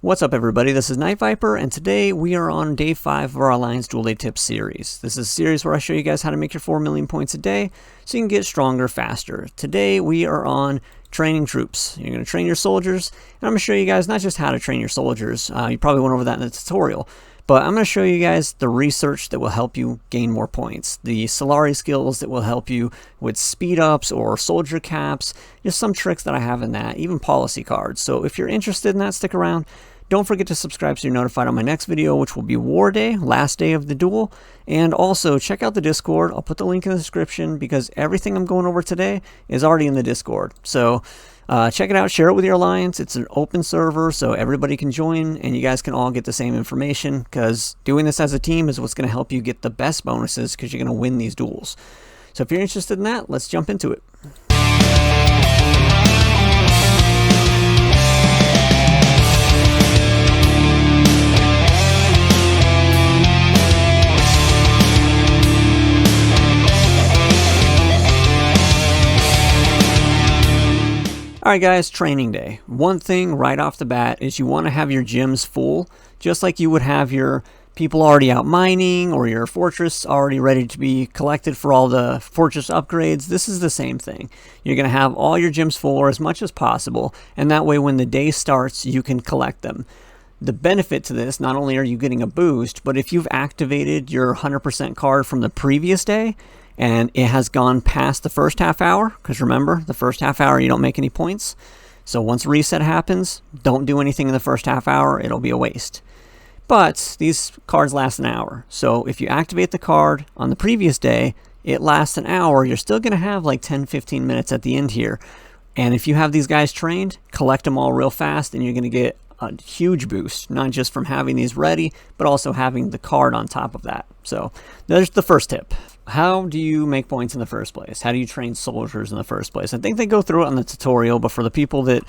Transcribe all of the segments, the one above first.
What's up everybody, this is Night Viper, and today we are on day 5 of our Alliance Duel Day Tips series. This is a series where I show you guys how to make your 4 million points a day so you can get stronger faster. Today we are on training troops. You're going to train your soldiers, and I'm going to show you guys not just how to train your soldiers, you probably went over that in the tutorial, but I'm going to show you guys the research that will help you gain more points, the Solari skills that will help you with speed ups or soldier caps, just some tricks that I have in that, even policy cards. So if you're interested in that, stick around. Don't forget to subscribe so you're notified on my next video, which will be War Day, last day of the duel. And also check out the Discord. I'll put the link in the description because everything I'm going over today is already in the Discord. So check it out, share it with your alliance. It's an open server so everybody can join and you guys can all get the same information, because doing this as a team is what's going to help you get the best bonuses because you're going to win these duels. So if you're interested in that, let's jump into it. Alright guys, training day. One thing right off the bat is you want to have your gyms full, just like you would have your people already out mining or your fortress already ready to be collected for all the fortress upgrades. This is the same thing. You're going to have all your gyms full or as much as possible, and that way when the day starts you can collect them. The benefit to this, not only are you getting a boost, but if you've activated your 100% card from the previous day, and it has gone past the first half hour, because remember, the first half hour you don't make any points. So once reset happens, don't do anything in the first half hour, it'll be a waste. But these cards last an hour. So if you activate the card on the previous day, it lasts an hour. You're still going to have like 10-15 minutes at the end here. And if you have these guys trained, collect them all real fast and you're going to get a huge boost, not just from having these ready, but also having the card on top of that. So there's the first tip. How do you make points in the first place? How do you train soldiers in the first place? I think they go through it on the tutorial, but for the people that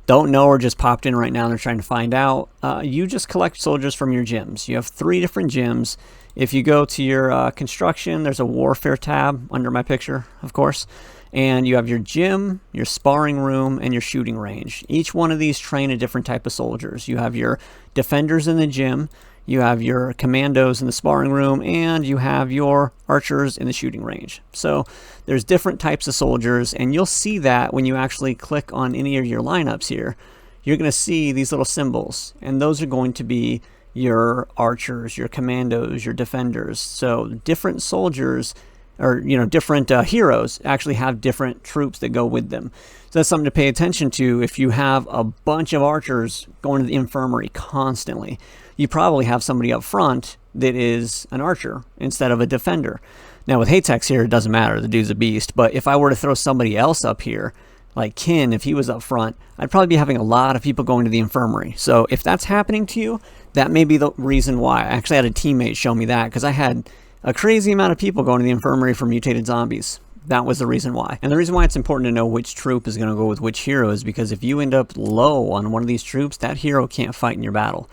don't know or just popped in right now and they're trying to find out, you just collect soldiers from your gyms. You have 3 different gyms. If you go to your construction, there's a warfare tab under my picture, of course. And you have your gym, your sparring room, and your shooting range. Each one of these train a different type of soldiers. You have your defenders in the gym, you have your commandos in the sparring room, and you have your archers in the shooting range. So there's different types of soldiers, and you'll see that when you actually click on any of your lineups here. You're going to see these little symbols, and those are going to be your archers, your commandos, your defenders. So different soldiers, or different heroes actually have different troops that go with them. So that's something to pay attention to. If you have a bunch of archers going to the infirmary constantly, you probably have somebody up front that is an archer instead of a defender. Now with Hatex here, it doesn't matter, the dude's a beast, but if I were to throw somebody else up here, like Kin, if he was up front, I'd probably be having a lot of people going to the infirmary. So if that's happening to you, that may be the reason why. I actually had a teammate show me that, because I had a crazy amount of people going to the infirmary for mutated zombies. That was the reason why. And the reason why it's important to know which troop is going to go with which hero is because if you end up low on one of these troops, that hero can't fight in your battle.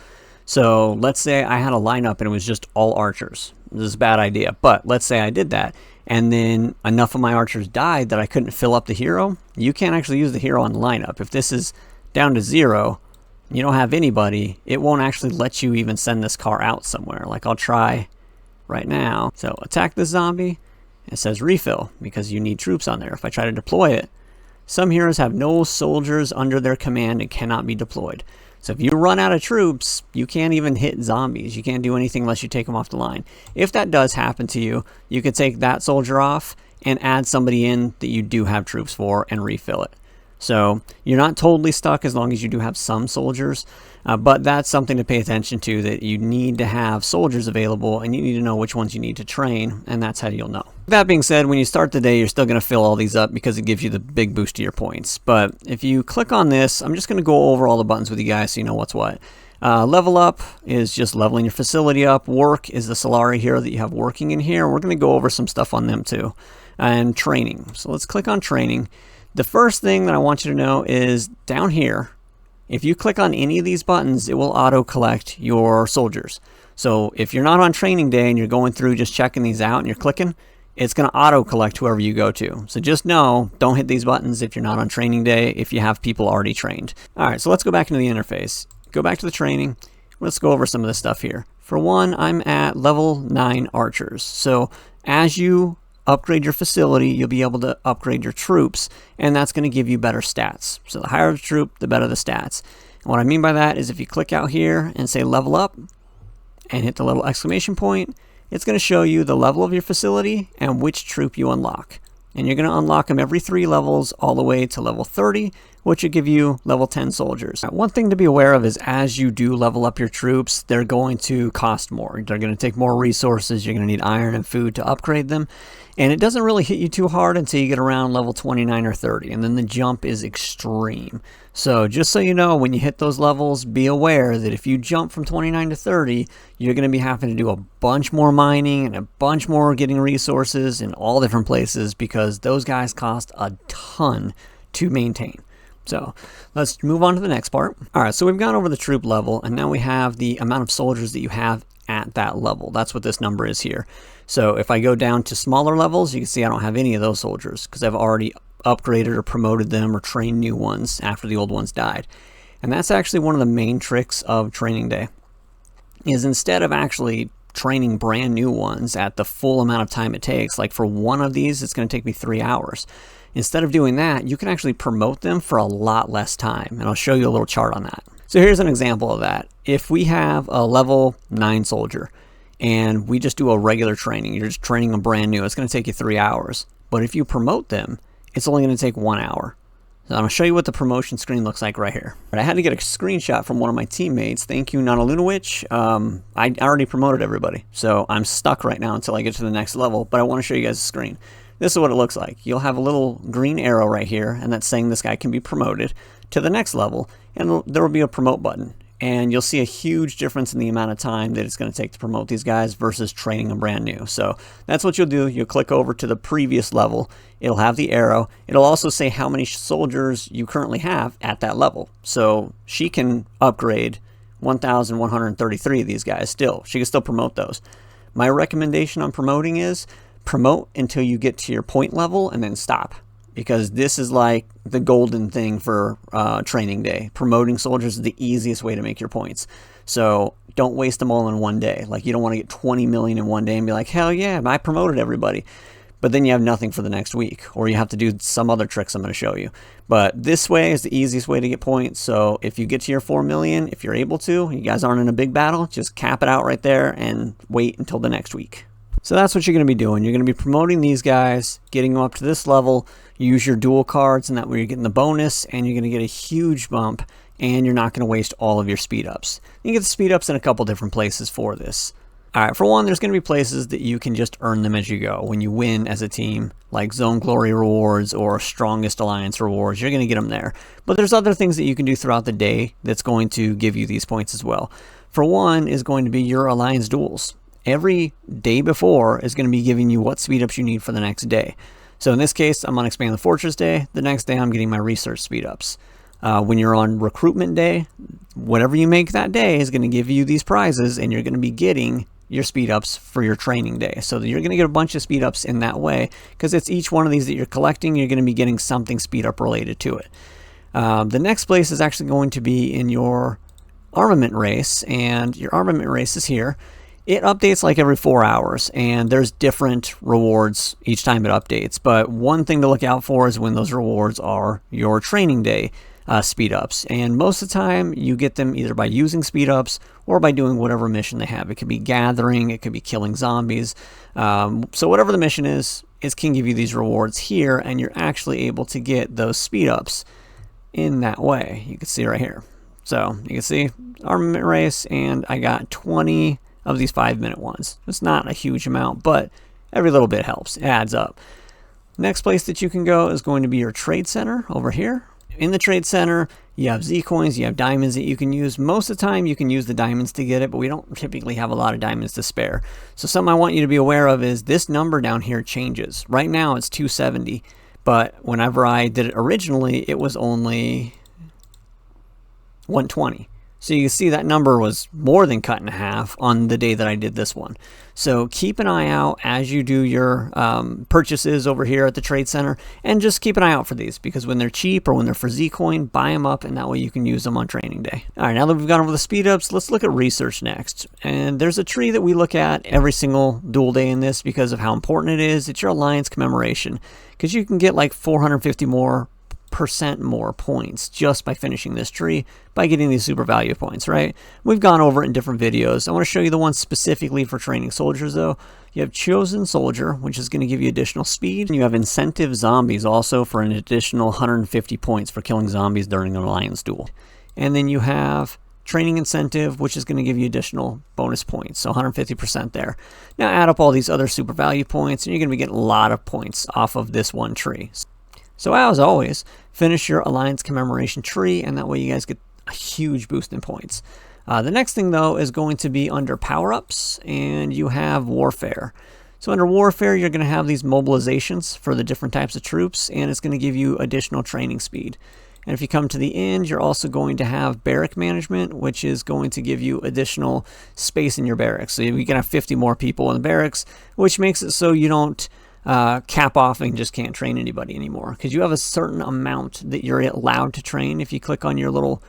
So let's say I had a lineup and it was just all archers. This is a bad idea, but let's say I did that and then enough of my archers died that I couldn't fill up the hero. You can't actually use the hero on the lineup. If this is down to 0, you don't have anybody, it won't actually let you even send this car out somewhere. Like I'll try right now. So attack this zombie. It says refill because you need troops on there. If I try to deploy it, some heroes have no soldiers under their command and cannot be deployed. So if you run out of troops, you can't even hit zombies. You can't do anything unless you take them off the line. If that does happen to you, you could take that soldier off and add somebody in that you do have troops for and refill it. So you're not totally stuck as long as you do have some soldiers, but that's something to pay attention to, that you need to have soldiers available and you need to know which ones you need to train, and that's how you'll know. That being said, when you start the day, you're still going to fill all these up because it gives you the big boost to your points. But if you click on this, I'm just going to go over all the buttons with you guys so you know what's what. Level up is just leveling your facility up. Work is the Solari hero that you have working in here. We're going to go over some stuff on them too. And training. So let's click on training. The first thing that I want you to know is down here, if you click on any of these buttons, it will auto collect your soldiers. So if you're not on training day and you're going through just checking these out and you're clicking, it's going to auto collect whoever you go to. So just know, don't hit these buttons if you're not on training day, if you have people already trained. All right, so let's go back into the interface. go back to the training. Let's go over some of this stuff here. For one, I'm at level 9 archers. So as you upgrade your facility, you'll be able to upgrade your troops, and that's going to give you better stats. So the higher the troop, the better the stats. And what I mean by that is if you click out here and say level up and hit the little exclamation point, it's going to show you the level of your facility and which troop you unlock. And you're going to unlock them every 3 levels all the way to level 30, which will give you level 10 soldiers. Now, one thing to be aware of is as you do level up your troops, they're going to cost more. They're going to take more resources. You're going to need iron and food to upgrade them. And it doesn't really hit you too hard until you get around level 29 or 30. And then the jump is extreme. So just so you know, when you hit those levels, be aware that if you jump from 29 to 30, you're going to be having to do a bunch more mining and a bunch more getting resources in all different places because those guys cost a ton to maintain. So let's move on to the next part. All right, so we've gone over the troop level, and now we have the amount of soldiers that you have at that level. That's what this number is here. So if I go down to smaller levels, you can see I don't have any of those soldiers because I've already upgraded or promoted them or trained new ones after the old ones died. And that's actually one of the main tricks of training day, is instead of actually training brand new ones at the full amount of time it takes, like for one of these, it's going to take me 3 hours. Instead of doing that, you can actually promote them for a lot less time. And I'll show you a little chart on that. So here's an example of that. If we have a level 9 soldier and we just do a regular training, you're just training them brand new, it's going to take you 3 hours. But if you promote them, it's only going to take 1 hour. So I'm going to show you what the promotion screen looks like right here. But I had to get a screenshot from one of my teammates. Thank you, Nanalunowich. I already promoted everybody, so I'm stuck right now until I get to the next level. But I want to show you guys the screen. This is what it looks like. You'll have a little green arrow right here, and that's saying this guy can be promoted to the next level, and there will be a promote button. And you'll see a huge difference in the amount of time that it's going to take to promote these guys versus training them brand new. So that's what you'll do. You'll click over to the previous level. It'll have the arrow. It'll also say how many soldiers you currently have at that level. So she can upgrade 1,133 of these guys still. She can still promote those. My recommendation on promoting is promote until you get to your point level and then stop. Because this is like the golden thing for training day. Promoting soldiers is the easiest way to make your points. So don't waste them all in one day. Like you don't want to get 20 million in one day and be like, hell yeah, I promoted everybody. But then you have nothing for the next week. Or you have to do some other tricks I'm going to show you. But this way is the easiest way to get points. So if you get to your 4 million, if you're able to, you guys aren't in a big battle, just cap it out right there and wait until the next week. So that's what you're going to be doing. You're going to be promoting these guys, getting them up to this level. Use your dual cards, and that way you're getting the bonus, and you're going to get a huge bump, and you're not going to waste all of your speed ups. You can get the speed ups in a couple different places for this. All right, for one, there's going to be places that you can just earn them as you go. When you win as a team, like Zone Glory rewards or Strongest Alliance rewards, you're going to get them there. But there's other things that you can do throughout the day that's going to give you these points as well. For one is going to be your Alliance duels. Every day before is going to be giving you what speed ups you need for the next day. So in this case, I'm on Expand the Fortress day. The next day, I'm getting my research speed ups. When you're on recruitment day, whatever you make that day is going to give you these prizes, and you're going to be getting your speed ups for your training day. So you're going to get a bunch of speed ups in that way, because it's each one of these that you're collecting, you're going to be getting something speed up related to it. The next place is actually going to be in your armament race, and your armament race is here. It updates like every 4 hours, and there's different rewards each time it updates. But one thing to look out for is when those rewards are your training day speed ups. And most of the time, you get them either by using speed ups or by doing whatever mission they have. It could be gathering, it could be killing zombies. So whatever the mission is, it can give you these rewards here, and you're actually able to get those speed ups in that way. You can see right here. So you can see armament race, and I got 20 of these 5-minute ones. It's not a huge amount, but every little bit helps. It adds up. Next place that you can go is going to be your trade center over here. In the trade center, you have zcoins, you have diamonds that you can use. Most of the time, you can use the diamonds to get it, but we don't typically have a lot of diamonds to spare. So something I want you to be aware of is this number down here changes. Right now, it's 270, but whenever I did it originally, it was only 120. So you can see that number was more than cut in half on the day that I did this one. So keep an eye out as you do your purchases over here at the Trade Center, and just keep an eye out for these, because when they're cheap or when they're for Zcoin, buy them up, and that way you can use them on training day. All right, now that we've gone over the speed ups, let's look at research next. And there's a tree that we look at every single duel day in this because of how important it is. It's your alliance commemoration, because you can get like 450 more points just by finishing this tree by getting these super value points, right? We've gone over it in different videos. I want to show you the one specifically for training soldiers though. You have chosen soldier, which is going to give you additional speed, and you have incentive zombies also for an additional 150 points for killing zombies during an alliance duel. And then you have training incentive, which is going to give you additional bonus points, so 150% there. Now add up all these other super value points and you're going to be getting a lot of points off of this one tree. So as always, finish your alliance commemoration tree, and that way you guys get a huge boost in points. The next thing though is going to be under power-ups, and you have warfare. So under warfare, you're going to have these mobilizations for the different types of troops, and it's going to give you additional training speed. And if you come to the end, you're also going to have barrack management, which is going to give you additional space in your barracks. So you can have 50 more people in the barracks, which makes it so you don't cap off and just can't train anybody anymore, because you have a certain amount that you're allowed to train. If you click on your little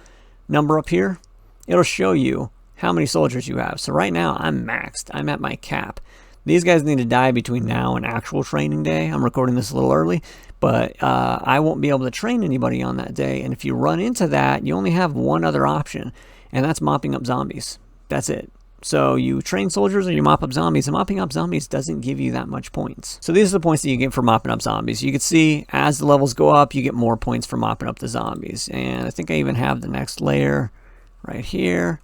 number up here, it'll show you how many soldiers you have. So right now I'm maxed. I'm at my cap. These guys need to die between now and actual training day. I'm recording this a little early, but I won't be able to train anybody on that day. And if you run into that, you only have one other option, and that's mopping up zombies. That's it. So you train soldiers or you mop up zombies, and mopping up zombies doesn't give you that much points. So these are the points that you get for mopping up zombies. You can see as the levels go up, you get more points for mopping up the zombies. And I think I even have the next layer right here.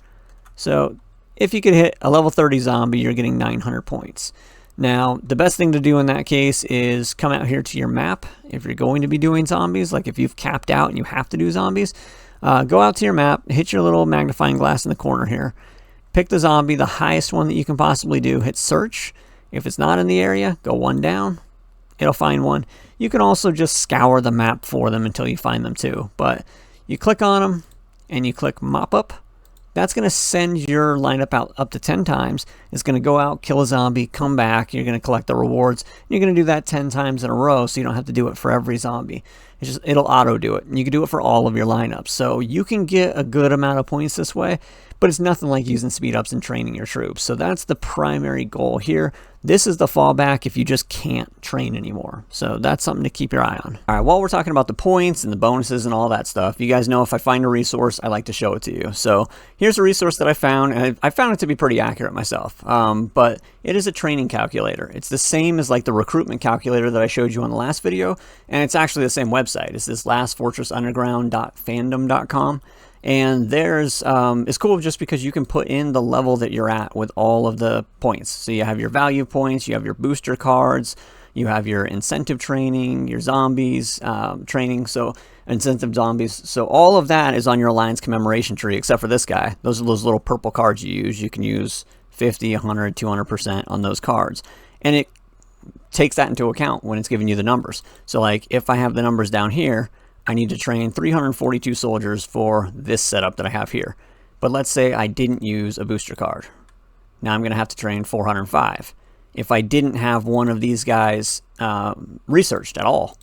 So if you could hit a level 30 zombie, you're getting 900 points. Now, the best thing to do in that case is come out here to your map. If you're going to be doing zombies, like if you've capped out and you have to do zombies, go out to your map, hit your little magnifying glass in the corner here. Pick the zombie, the highest one that you can possibly do, hit search. If it's not in the area, go one down. It'll find one. You can also just scour the map for them until you find them too. But you click on them and you click mop up. That's going to send your lineup out up to 10 times. It's going to go out, kill a zombie, come back. You're going to collect the rewards. You're going to do that 10 times in a row, so you don't have to do it for every zombie. It'll auto do it. And you can do it for all of your lineups. So you can get a good amount of points this way, but it's nothing like using speed ups and training your troops. So that's the primary goal here. This is the fallback if you just can't train anymore. So that's something to keep your eye on. All right, while we're talking about the points and the bonuses and all that stuff, you guys know if I find a resource, I like to show it to you. So here's a resource that I found, and I found it to be pretty accurate myself. But it is a training calculator. It's the same as like the recruitment calculator that I showed you on the last video, and it's actually the same website. It's this lastfortressunderground.fandom.com. And there's, it's cool just because you can put in the level that you're at with all of the points. So you have your value points, you have your booster cards, you have your incentive training, your zombies training, so incentive zombies. So all of that is on your alliance commemoration tree, except for this guy. Those are those little purple cards you use. You can use 50, 100, 200% on those cards. And it takes that into account when it's giving you the numbers. So like if I have the numbers down here, I need to train 342 soldiers for this setup that I have here. But let's say I didn't use a booster card. Now I'm going to have to train 405. If I didn't have one of these guys researched at all,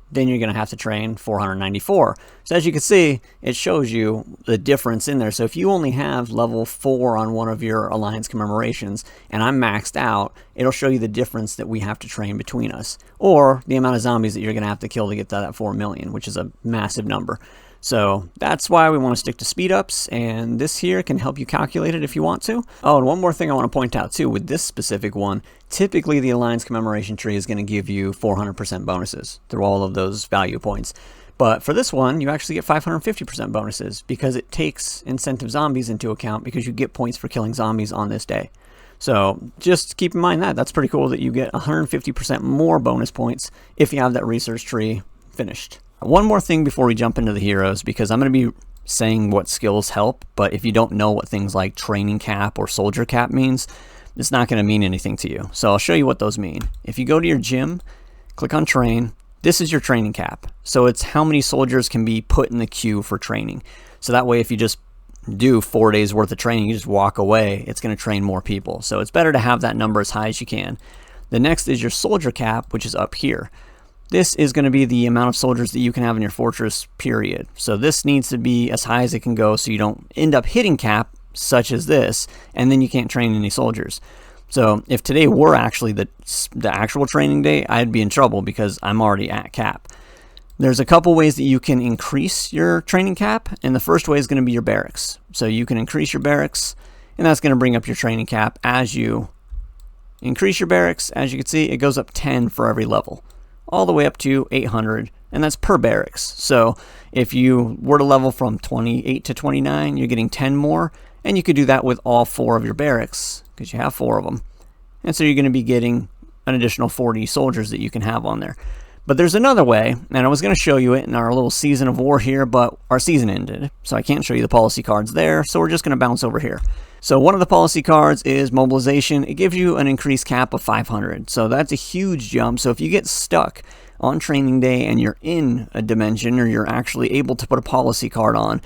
then you're going to have to train 494. So as you can see, it shows you the difference in there. So if you only have level 4 on one of your alliance commemorations and I'm maxed out, it'll show you the difference that we have to train between us, or the amount of zombies that you're going to have to kill to get to that 4 million, which is a massive number. So that's why we want to stick to speed ups, and this here can help you calculate it if you want to. Oh, and one more thing I want to point out too, with this specific one, typically the Alliance Commemoration Tree is going to give you 400% bonuses through all of those value points. But for this one, you actually get 550% bonuses because it takes incentive zombies into account, because you get points for killing zombies on this day. So just keep in mind that. That's pretty cool that you get 150% more bonus points if you have that research tree finished. One more thing before we jump into the heroes, because I'm going to be saying what skills help, but if you don't know what things like training cap or soldier cap means, it's not going to mean anything to you. So I'll show you what those mean. If you go to your gym, click on train, this is your training cap. So it's how many soldiers can be put in the queue for training. So that way if you just do 4 days worth of training, you just walk away, it's going to train more people. So it's better to have that number as high as you can. The next is your soldier cap, which is up here. This is going to be the amount of soldiers that you can have in your fortress, period. So this needs to be as high as it can go so you don't end up hitting cap, such as this, and then you can't train any soldiers. So if today were actually the actual training day, I'd be in trouble because I'm already at cap. There's a couple ways that you can increase your training cap, and the first way is going to be your barracks. So you can increase your barracks, and that's going to bring up your training cap as you increase your barracks. As you can see, it goes up 10 for every level, all the way up to 800, and that's per barracks. So if you were to level from 28 to 29, you're getting 10 more, and you could do that with all 4 of your barracks, because you have 4 of them. And so you're going to be getting an additional 40 soldiers that you can have on there. But there's another way, and I was going to show you it in our little season of war here, but our season ended, so I can't show you the policy cards there, so we're just going to bounce over here. So one of the policy cards is mobilization. It gives you an increased cap of 500, so that's a huge jump. So if you get stuck on training day and you're in a dimension, or you're actually able to put a policy card on,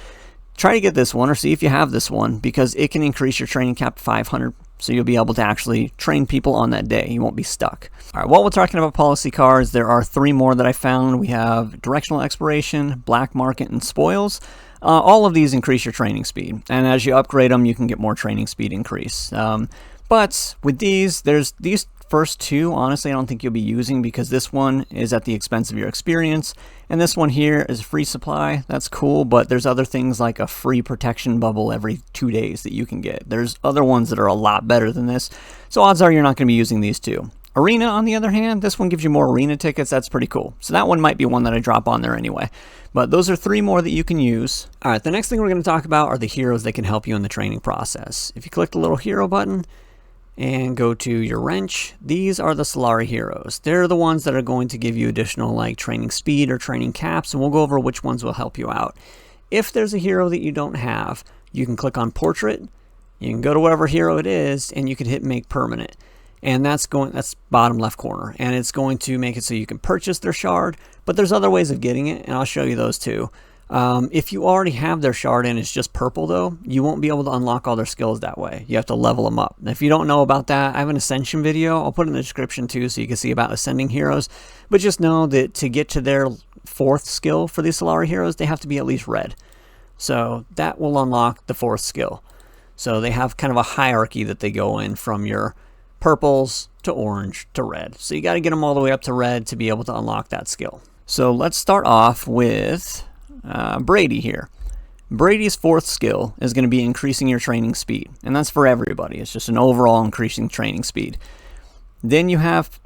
try to get this one, or see if you have this one, because it can increase your training cap to 500. So you'll be able to actually train people on that day. You won't be stuck. All right, while we're talking about policy cards, there are 3 more that I found. We have directional exploration, black market, and spoils. All of these increase your training speed. And as you upgrade them, you can get more training speed increase. But with these, there's these first 2, honestly, I don't think you'll be using, because this one is at the expense of your experience. And this one here is free supply. That's cool, but there's other things like a free protection bubble every 2 days that you can get. There's other ones that are a lot better than this. So odds are you're not going to be using these 2. Arena, on the other hand, this one gives you more arena tickets. That's pretty cool. So that one might be one that I drop on there anyway. But those are 3 more that you can use. All right, the next thing we're going to talk about are the heroes that can help you in the training process. If you click the little hero button and go to your wrench, these are the Solari heroes. They're the ones that are going to give you additional like training speed or training caps, and we'll go over which ones will help you out. If there's a hero that you don't have, you can click on portrait, you can go to whatever hero it is, and you can hit make permanent. And that's bottom left corner, and it's going to make it so you can purchase their shard, but there's other ways of getting it, and I'll show you those too. If you already have their shard and it's just purple though, you won't be able to unlock all their skills that way. You have to level them up. If you don't know about that, I have an ascension video. I'll put it in the description too, so you can see about ascending heroes. But just know that to get to their 4th skill for these Solari heroes, they have to be at least red. So that will unlock the 4th skill. So they have kind of a hierarchy that they go in from your purples to orange to red. So you got to get them all the way up to red to be able to unlock that skill. So let's start off with Brady here. Brady's 4th skill is going to be increasing your training speed, and that's for everybody. It's just an overall increasing training speed. Then you have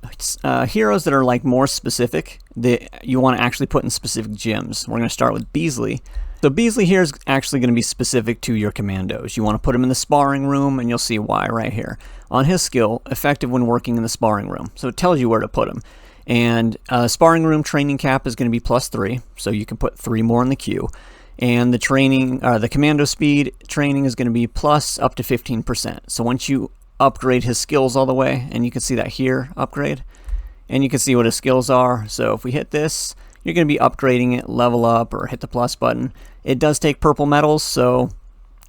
heroes that are like more specific that you want to actually put in specific gyms. We're going to start with Beasley. So Beasley here is actually going to be specific to your commandos. You want to put him in the sparring room, and you'll see why right here. On his skill, effective when working in the sparring room. So it tells you where to put him. And sparring room training cap is going to be +3, so you can put 3 more in the queue. And the training, the commando speed training is going to be plus up to 15%. So once you upgrade his skills all the way, and you can see that here, upgrade, and you can see what his skills are. So if we hit this, you're going to be upgrading it, level up, or hit the plus button. It does take purple medals, so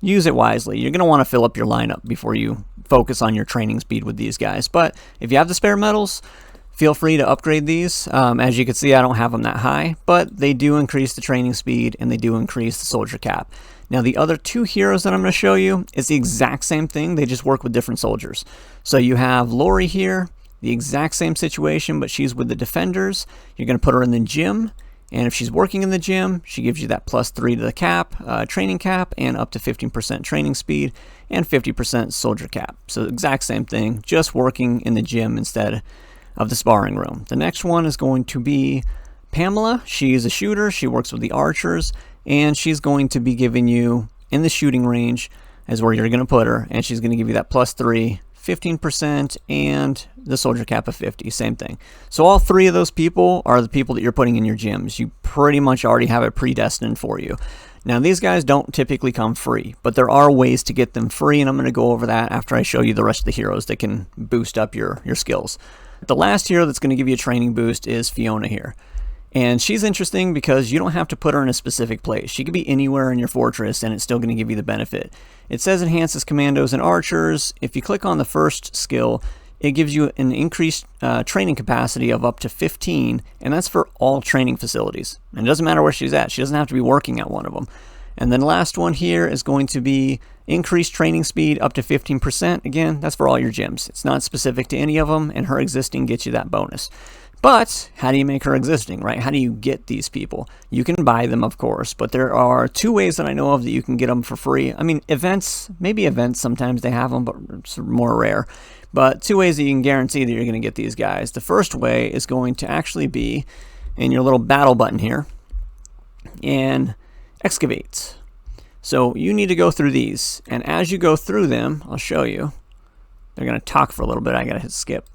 use it wisely. You're going to want to fill up your lineup before you focus on your training speed with these guys. But if you have the spare medals, feel free to upgrade these. As you can see, I don't have them that high, but they do increase the training speed and they do increase the soldier cap. Now the other 2 heroes that I'm going to show you is the exact same thing. They just work with different soldiers. So you have Lori here, the exact same situation, but she's with the defenders. You're going to put her in the gym, and if she's working in the gym, she gives you that +3 to the cap, training cap, and up to 15% training speed and 50% soldier cap. So exact same thing, just working in the gym instead of the sparring room. The next one is going to be Pamela. She's a shooter. She works with the archers, and she's going to be giving you in the shooting range is where you're going to put her, and she's going to give you that +3, 15%, and the soldier cap of 50. Same thing. So all 3 of those people are the people that you're putting in your gyms. You pretty much already have it predestined for you. Now these guys don't typically come free, but there are ways to get them free, and I'm going to go over that after I show you the rest of the heroes that can boost up your skills. The last hero that's going to give you a training boost is Fiona here. And she's interesting because you don't have to put her in a specific place. She could be anywhere in your fortress and it's still going to give you the benefit. It says enhances commandos and archers. If you click on the first skill, it gives you an increased training capacity of up to 15, and that's for all training facilities. And it doesn't matter where she's at. She doesn't have to be working at one of them. And then the last one here is going to be increased training speed up to 15%. Again, that's for all your gyms. It's not specific to any of them, and her existing gets you that bonus. But how do you make her existing, right? How do you get these people? You can buy them, of course, but there are two ways that I know of that you can get them for free. I mean, events, maybe events, sometimes they have them, but it's more rare. But two ways that you can guarantee that you're going to get these guys. The first way is going to actually be in your little battle button here and excavate. So you need to go through these, and as you go through them, I'll show you. They're going to talk for a little bit. I got to hit skip.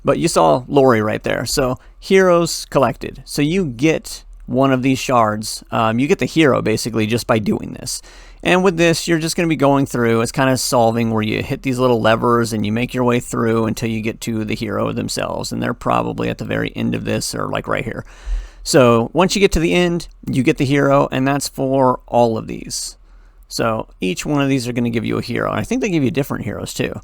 But you saw Lori right there. So heroes collected. So you get one of these shards. You get the hero basically just by doing this. And with this, you're just going to be going through. It's kind of solving where you hit these little levers and you make your way through until you get to the hero themselves. And they're probably at the very end of this, or like right here. So once you get to the end, you get the hero, and that's for all of these. So each one of these are going to give you a hero. And I think they give you different heroes too.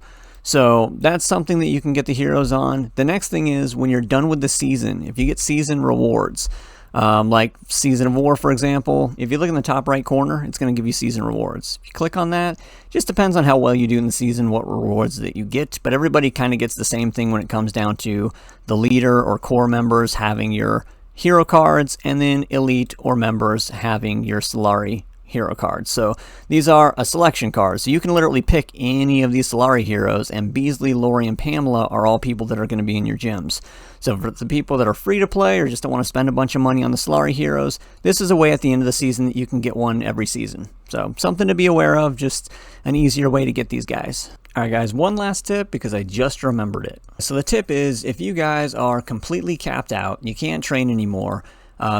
So that's something that you can get the heroes on. The next thing is when you're done with the season, if you get season rewards, like Season of War, for example, if you look in the top right corner, it's going to give you season rewards. If you click on that, it just depends on how well you do in the season, what rewards that you get. But everybody kind of gets the same thing when it comes down to the leader or core members having your hero cards, and then elite or members having your Solari hero cards. So these are a selection card. So you can literally pick any of these Solari heroes, and Beasley, Lori, and Pamela are all people that are going to be in your gyms. So for the people that are free to play or just don't want to spend a bunch of money on the Solari heroes, this is a way at the end of the season that you can get one every season. So something to be aware of, just an easier way to get these guys. All right, guys, one last tip because I just remembered it. So the tip is if you guys are completely capped out, you can't train anymore,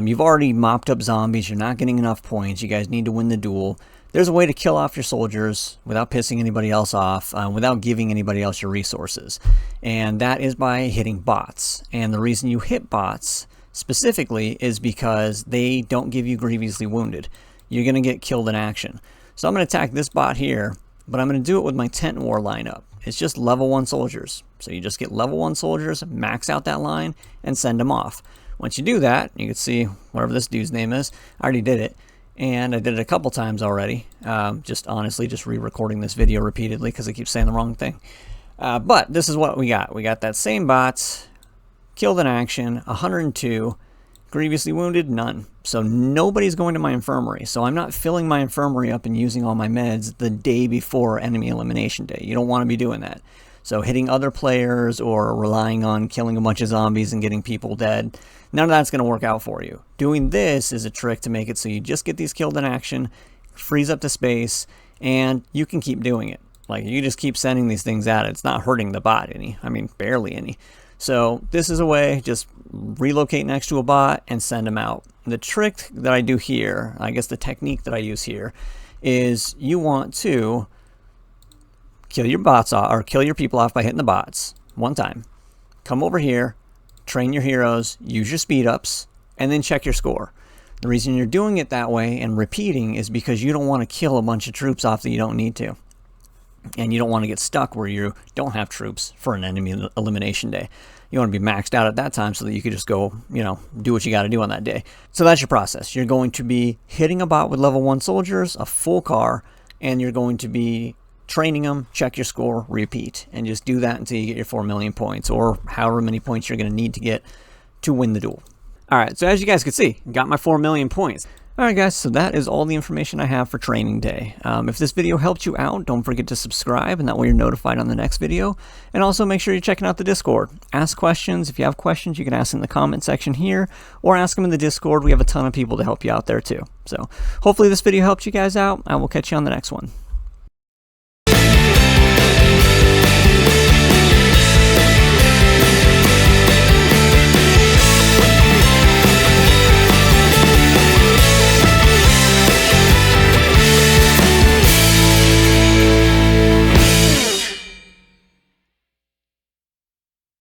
you've already mopped up zombies, you're not getting enough points, you guys need to win the duel, there's a way to kill off your soldiers without pissing anybody else off, without giving anybody else your resources. And that is by hitting bots. And the reason you hit bots specifically is because they don't give you grievously wounded. You're going to get killed in action. So I'm going to attack this bot here, but I'm going to do it with my Tent War lineup. It's just level 1 soldiers. So you just get level 1 soldiers, max out that line, and send them off. Once you do that, you can see whatever this dude's name is. I already did it, and I did it a couple times already. Just honestly, just re-recording this video repeatedly because I keep saying the wrong thing. But this is what we got. We got that same bot, killed in action, 102, grievously wounded, none. So nobody's going to my infirmary. So I'm not filling my infirmary up and using all my meds the day before enemy elimination day. You don't want to be doing that. So hitting other players or relying on killing a bunch of zombies and getting people dead, none of that's going to work out for you. Doing this is a trick to make it so you just get these killed in action, frees up the space, and you can keep doing it. Like, you just keep sending these things out. It's not hurting the bot any. I mean, barely any. So this is a way, just relocate next to a bot and send them out. The trick that I do here, I guess the technique that I use here, is you want to kill your bots off, or kill your people off by hitting the bots one time. Come over here, train your heroes, use your speed ups, and then check your score. The reason you're doing it that way and repeating is because you don't want to kill a bunch of troops off that you don't need to. And you don't want to get stuck where you don't have troops for an enemy elimination day. You want to be maxed out at that time so that you could just go, do what you got to do on that day. So that's your process. You're going to be hitting a bot with level 1 soldiers, a full car, and you're going to be training them, check your score, repeat, and just do that until you get your 4 million points, or however many points you're going to need to get to win the duel. All right, so as you guys can see, got my 4 million points. All right, guys, so that is all the information I have for training day. If this video helped you out, don't forget to subscribe, and that way you're notified on the next video. And also make sure you're checking out the Discord. Ask questions. If you have questions, you can ask in the comment section here, or ask them in the Discord. We have a ton of people to help you out there too. So hopefully this video helped you guys out. I will catch you on the next one.